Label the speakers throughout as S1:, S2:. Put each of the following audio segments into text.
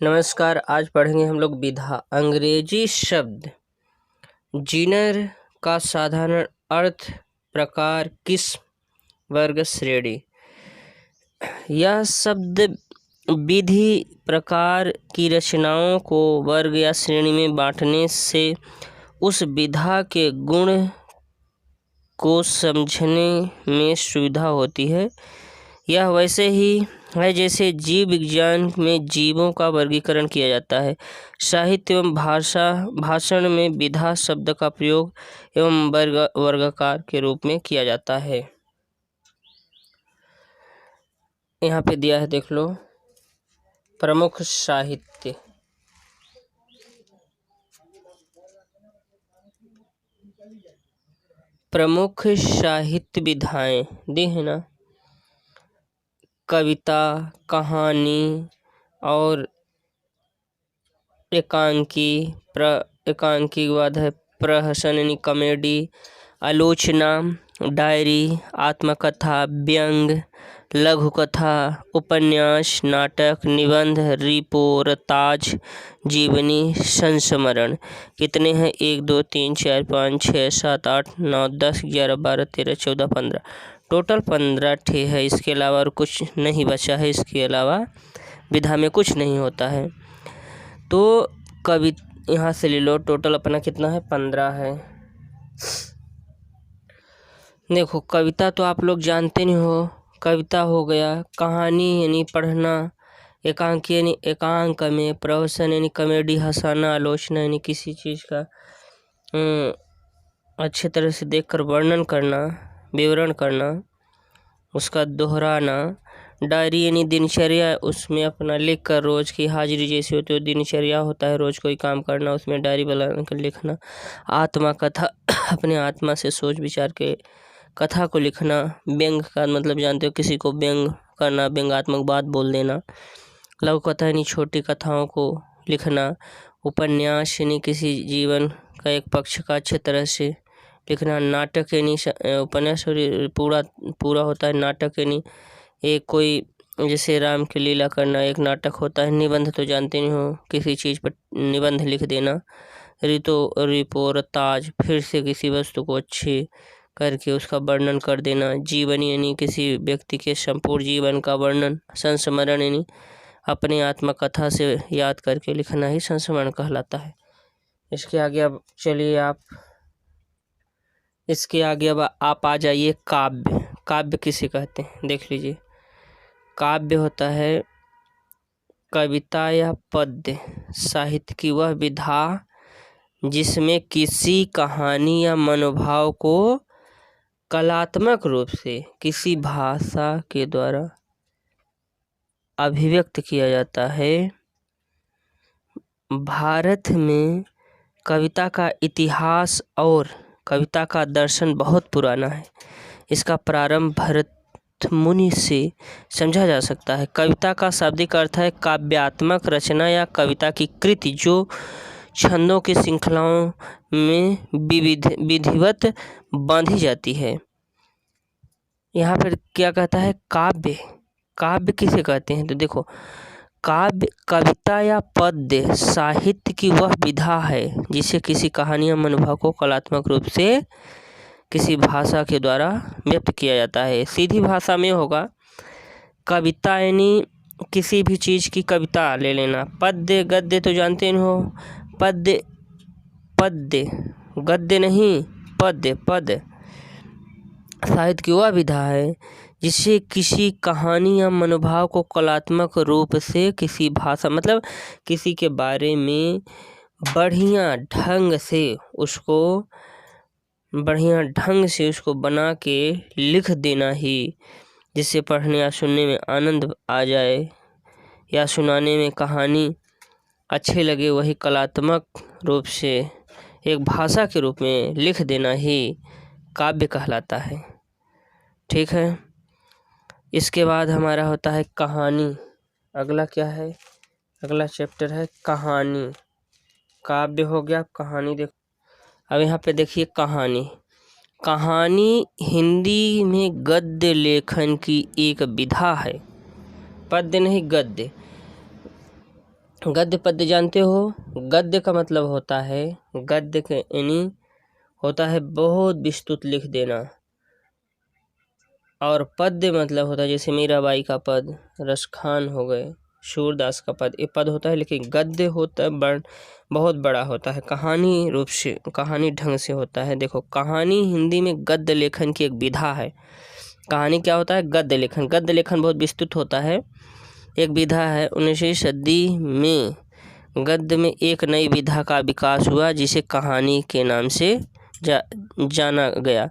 S1: नमस्कार। आज पढ़ेंगे हम लोग विधा। अंग्रेजी शब्द जीनर का साधारण अर्थ, प्रकार, किस्म, वर्ग, श्रेणी। यह शब्द विधि प्रकार की रचनाओं को वर्ग या श्रेणी में बांटने से उस विधा के गुण को समझने में सुविधा होती है। यह वैसे ही है जैसे जीव विज्ञान में जीवों का वर्गीकरण किया जाता है। साहित्य एवं भाषण में विधा शब्द का प्रयोग एवं वर्गकार के रूप में किया जाता है। यहाँ पे दिया है, देख लो। प्रमुख साहित्य। प्रमुख साहित्य विधाएं दी है ना। कविता, कहानी और एकांकी। एकांकी के बाद है प्रहसन यानी कॉमेडी, आलोचना, डायरी, आत्मकथा, व्यंग, लघु कथा, उपन्यास, नाटक, निबंध, रिपोर्ताज, जीवनी, संस्मरण। कितने हैं? 1 2 3 4 5 6 7 8 9 10 11 12 13 14 15। टोटल 15 ठे है। इसके अलावा और कुछ नहीं बचा है। इसके अलावा विधा में कुछ नहीं होता है। तो कवि यहाँ से ले लो। टोटल अपना कितना है? 15 है। देखो, कविता तो आप लोग जानते नहीं हो। कविता हो गया। कहानी यानी पढ़ना। एकांकी यानी एकांक में। प्रहसन यानी कॉमेडी, हंसाना, आलोचना यानी किसी चीज़ का अच्छे तरह से देखकर वर्णन करना, विवरण करना, उसका दोहराना। डायरी यानी दिनचर्या, उसमें अपना लिख कर रोज की हाजिरी जैसी होती है, दिनचर्या होता है, रोज कोई काम करना, उसमें डायरी बनाकर लिखना। आत्मा कथा, अपने आत्मा से सोच विचार के कथा को लिखना। व्यंग का मतलब जानते हो, किसी को व्यंग करना, व्यंगात्मक बात बोल देना। लघु कथा यानी छोटी कथाओं को लिखना। उपन्यास यानी किसी जीवन का एक पक्ष का अच्छे तरह से लिखना। नाटक यानी उपन्यास पूरा होता है। नाटक यानी एक कोई जैसे राम की लीला करना एक नाटक होता है। निबंध तो जानते नहीं हो, किसी चीज़ पर निबंध लिख देना। रिपोर्ताज, फिर से किसी वस्तु को अच्छे करके उसका वर्णन कर देना। जीवनी यानी किसी व्यक्ति के संपूर्ण जीवन का वर्णन। संस्मरण यानी अपने आत्मकथा से याद करके लिखना ही संस्मरण कहलाता है। इसके आगे अब आप आ जाइए काव्य। काव्य किसे कहते हैं देख लीजिए। काव्य होता है कविता या पद्य साहित्य की वह विधा जिसमें किसी कहानी या मनोभाव को कलात्मक रूप से किसी भाषा के द्वारा अभिव्यक्त किया जाता है। भारत में कविता का इतिहास और कविता का दर्शन बहुत पुराना है। इसका प्रारंभ भरत मुनि से समझा जा सकता है। कविता का शाब्दिक अर्थ है काव्यात्मक रचना या कविता की कृति जो छंदों की श्रृंखलाओं में विधिवत बांधी जाती है। यहाँ पर क्या कहता है? काव्य। काव्य किसे कहते हैं? तो देखो, काव्य कविता या पद्य साहित्य की वह विधा है जिसे किसी कहानी या मनोभाव को कलात्मक रूप से किसी भाषा के द्वारा व्यक्त किया जाता है। सीधी भाषा में होगा कविता यानी किसी भी चीज़ की कविता ले लेना। पद्य गद्य तो जानते नहीं हो। पद्य गद्य नहीं, पद्य साहित्य की वह विधा है जिससे किसी कहानी या मनोभाव को कलात्मक रूप से किसी भाषा मतलब किसी के बारे में बढ़िया ढंग से उसको बना के लिख देना ही, जिससे पढ़ने या सुनने में आनंद आ जाए या सुनाने में कहानी अच्छे लगे, वही कलात्मक रूप से एक भाषा के रूप में लिख देना ही काव्य कहलाता है। ठीक है। इसके बाद हमारा होता है कहानी। अगला क्या है? अगला चैप्टर है कहानी। काव्य हो गया, कहानी देखो। अब यहाँ पे देखिए कहानी। कहानी हिंदी में गद्य लेखन की एक विधा है। पद्य नहीं, गद्य। गद्य पद्य जानते हो? गद्य का मतलब होता है, गद्य के यानी होता है बहुत विस्तृत लिख देना, और पद्य मतलब होता है जैसे मीराबाई का पद, रसखान हो गए, सूरदास का पद, ये पद होता है। लेकिन गद्य होता है बहुत बड़ा होता है, कहानी रूप से, कहानी ढंग से होता है। देखो, कहानी हिंदी में गद्य लेखन की एक विधा है। कहानी क्या होता है? गद्य लेखन। गद्य लेखन बहुत विस्तृत होता है, एक विधा है। 19वीं सदी में गद्य में एक नई विधा का विकास हुआ जिसे कहानी के नाम से जाना गया।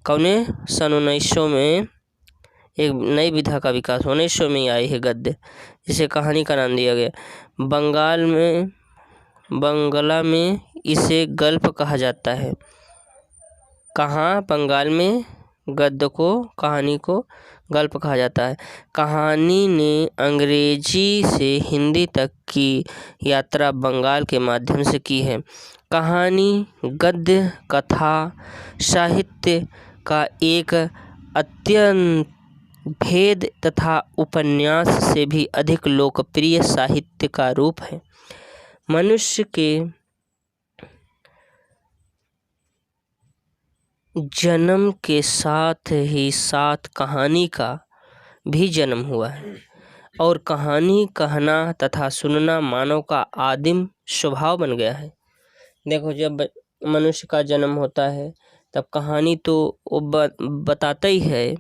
S1: कौने? सन 1900 में एक नई विधा का विकास, 1900 में आई है गद्य, जिसे कहानी का नाम दिया गया। बंगला में इसे गल्प कहा जाता है। कहाँ? बंगाल में गद्य को, कहानी को गल्प कहा जाता है। कहानी ने अंग्रेजी से हिंदी तक की यात्रा बंगाल के माध्यम से की है। कहानी, गद्य, कथा साहित्य का एक अत्यंत भेद तथा उपन्यास से भी अधिक लोकप्रिय साहित्य का रूप है। मनुष्य के जन्म के साथ ही साथ कहानी का भी जन्म हुआ है, और कहानी कहना तथा सुनना मानव का आदिम स्वभाव बन गया है। देखो, जब मनुष्य का जन्म होता है तब कहानी तो वो बताता ही है।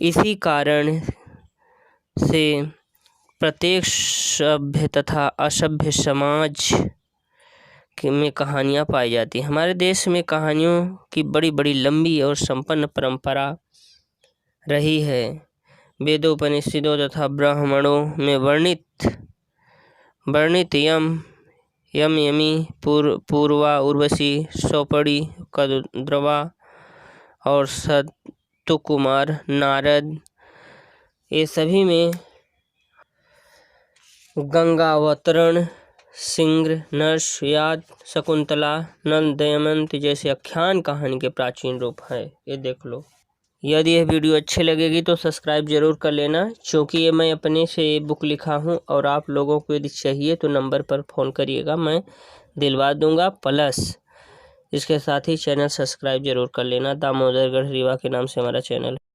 S1: इसी कारण से प्रत्येक सभ्य तथा असभ्य समाज में कहानियाँ पाई जाती हैं। हमारे देश में कहानियों की बड़ी बड़ी लंबी और संपन्न परंपरा रही है। वेदों, उपनिषदों तथा ब्राह्मणों में वर्णित यम, यमी, पूर्वा, उर्वशी, सौपड़ी, कद्रवा और सत्यकुमार, नारद, ये सभी में गंगावतरण, सिंह, नर्स, याद, शकुंतला, नल, दमयंती जैसे आख्यान कहानी के प्राचीन रूप है। ये देख लो। यदि यह वीडियो अच्छी लगेगी तो सब्सक्राइब जरूर कर लेना, क्योंकि ये मैं अपने से बुक लिखा हूँ, और आप लोगों को यदि चाहिए तो नंबर पर फ़ोन करिएगा, मैं दिलवा दूंगा। प्लस इसके साथ ही चैनल सब्सक्राइब जरूर कर लेना। दामोदरगढ़ रीवा के नाम से हमारा चैनल है।